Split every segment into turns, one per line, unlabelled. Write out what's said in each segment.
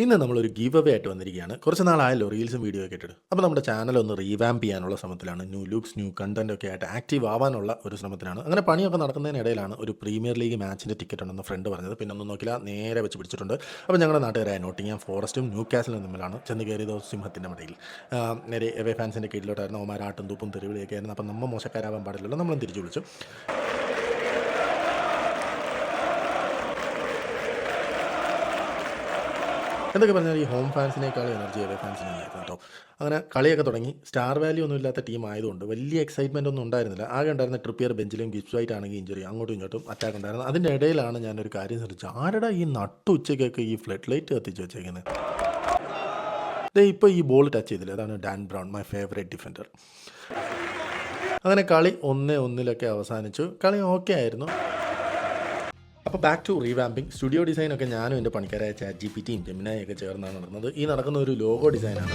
ഇന്ന് നമ്മളൊരു give away ആയിട്ട് വന്നിരിക്കുകയാണ്. കുറച്ച് നാളായല്ലോ റീൽസും വീഡിയോ ഒക്കെ ഇട്ടിട്ട്. അപ്പോൾ നമ്മുടെ ചാനൽ ഒന്ന് റീവാമ്പ് ചെയ്യാനുള്ള ശ്രമത്തിലാണ്. ന്യൂ ലുക്സ്, ന്യൂ കണ്ടന്റ് ഒക്കെ ആയിട്ട് ആക്റ്റീവ് ആവാനുള്ള ഒരു ശ്രമത്തിലാണ്. അങ്ങനെ പണിയൊക്കെ നടക്കുന്നതിനിടയിലാണ് ഒരു പ്രീമിയർ ലീഗ് മാച്ചിൻ്റെ ടിക്കറ്റ് ഉണ്ടെന്ന് ഫ്രണ്ട് പറഞ്ഞത്. പിന്നെ ഒന്നും നോക്കില്ല, നേരെ വെച്ച് പിടിച്ചിട്ടുണ്ട്. അപ്പോൾ ഞങ്ങളുടെ നാട്ടുകാരായ നോട്ടിങ്ങാം ഫോറസ്റ്റും ന്യൂ കാസലും തമ്മിലാണ് ചെന്ന് കയറിയത് സിംഹത്തിൻ്റെ മടയിൽ. നേരെ എവേ ഫാൻസിൻ്റെ കീഴിലോട്ടായിരുന്നു. അവന്മാർ ആട്ടും തൂപ്പും തെരുവിളിയൊക്കെ ആയിരുന്നു. അപ്പം നമ്മൾ മോശക്കാരാവാൻ പാടില്ലല്ലോ, നമ്മളും തിരിച്ചു വിളിച്ചു. എന്തൊക്കെ പറഞ്ഞാൽ ഈ ഹോം ഫാൻസിനേക്കാൾ എനർജി അവേ ഫാൻസിനായിരുന്നു കേട്ടോ. അങ്ങനെ കളിയൊക്കെ തുടങ്ങി. സ്റ്റാർ വാല്യൂ ഒന്നും ഇല്ലാത്ത ടീം ആയതുകൊണ്ട് വലിയ എക്സൈറ്റ്മെൻ്റ് ഒന്നും ഉണ്ടായിരുന്നില്ല. ആകെ ഉണ്ടായിരുന്ന ട്രിപ്പിയർ ബെഞ്ചിലും ഗിബ്സ് വൈറ്റ് ആണെങ്കിൽ ഇഞ്ചുറി, അങ്ങോട്ടും ഇങ്ങോട്ടും അറ്റാക്ക് ഉണ്ടായിരുന്നു. അതിൻ്റെ ഇടയിലാണ് ഞാനൊരു കാര്യം ശ്രദ്ധിച്ചത്. ആരുടെ ഈ നട്ടുച്ചയ്ക്കൊക്കെ ഈ ഫ്ലഡ് ലൈറ്റ് കത്തിച്ച് വെച്ചേക്കുന്നത്? ഇപ്പോൾ ഈ ബോൾ ടച്ച് ചെയ്തില്ല, അതാണ് Dan brown, my favourite defender. അങ്ങനെ കളി 1-1 അവസാനിച്ചു. കളി ഓക്കെ ആയിരുന്നു. അപ്പോൾ ബാക്ക് ടു റീവാമ്പിങ്. സ്റ്റുഡിയോ ഡിസൈനൊക്കെ ഞാനും എൻ്റെ പണിക്കാരായ ChatGPTയും ജെമിനായൊക്കെ ചേർന്നാണ് നടന്നത്. ഈ നടക്കുന്ന ഒരു ലോഗോ ഡിസൈനാണ്.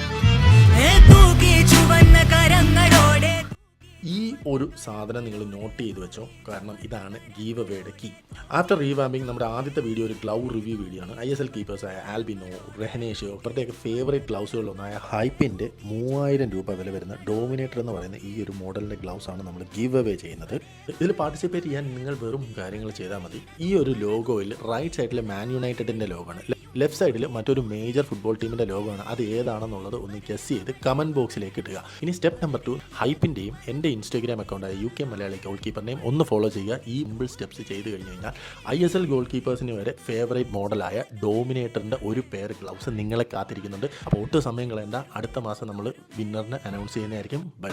ഈ ഒരു സാധനം നിങ്ങൾ നോട്ട് ചെയ്ത് വെച്ചോ, കാരണം ഇതാണ് ഗീവ് അവേയുടെ കീ. ആഫ്റ്റർ റീവാമ്പിങ് നമ്മുടെ ആദ്യത്തെ വീഡിയോ ഒരു ഗ്ലൗ റിവ്യൂ വീഡിയോ ആണ്. ISL കീപ്പേഴ്സായ ആൽബിനോ, റെഹനേഷോ, ഇവരുടെയൊക്കെ ഫേവറേറ്റ് ഗ്ലൗസുകളിലൊന്നായ ഹൈപ്പിൻ്റെ 3000 രൂപ വില വരുന്ന ഡോമിനേറ്റർ എന്ന് പറയുന്ന ഈ ഒരു മോഡലിൻ്റെ ഗ്ലൗസാണ് നമ്മൾ ഗീവ് അവേ ചെയ്യുന്നത്. ഇതിൽ പാർട്ടിസിപ്പേറ്റ് ചെയ്യാൻ നിങ്ങൾ വെറും കാര്യങ്ങൾ ചെയ്താൽ മതി. ഈ ഒരു ലോഗോയിൽ റൈറ്റ് സൈഡിൽ മാൻ യുണൈറ്റഡിൻ്റെ ലോഗോ ആണ്, ലെഫ്റ്റ് സൈഡിൽ മറ്റൊരു മേജർ ഫുട്ബോൾ ടീമിൻ്റെ ലോഗോ ആണ്. അത് ഏതാണെന്നുള്ളത് ഒന്ന് ഗസ് ചെയ്ത് കമൻറ്റ് ബോക്സിലേക്ക് ഇടുക. ഇനി സ്റ്റെപ്പ് നമ്പർ 2, ഹൈപ്പിൻ്റെയും എൻ്റെ ഇൻസ്റ്റാഗ്രാം അക്കൗണ്ടായ UK മലയാളി ഗോൾ കീപ്പറിനെയും ഒന്ന് ഫോളോ ചെയ്യുക. ഈ സിമ്പിൾ സ്റ്റെപ്സ് ചെയ്ത് കഴിഞ്ഞ് കഴിഞ്ഞാൽ ISL ഗോൾ കീപ്പേഴ്സിന് വരെ ഫേവറേറ്റ് മോഡലായ ഡോമിനേറ്ററിൻ്റെ ഒരു പെയർ ഗ്ലൗസ് നിങ്ങളെ കാത്തിരിക്കുന്നുണ്ട്. അപ്പോൾ ഒട്ടും സമയം കളയണ്ട, അടുത്ത മാസം നമ്മൾ വിന്നറിനെ അനൗൺസ് ചെയ്യുന്നതായിരിക്കും. ബൈ.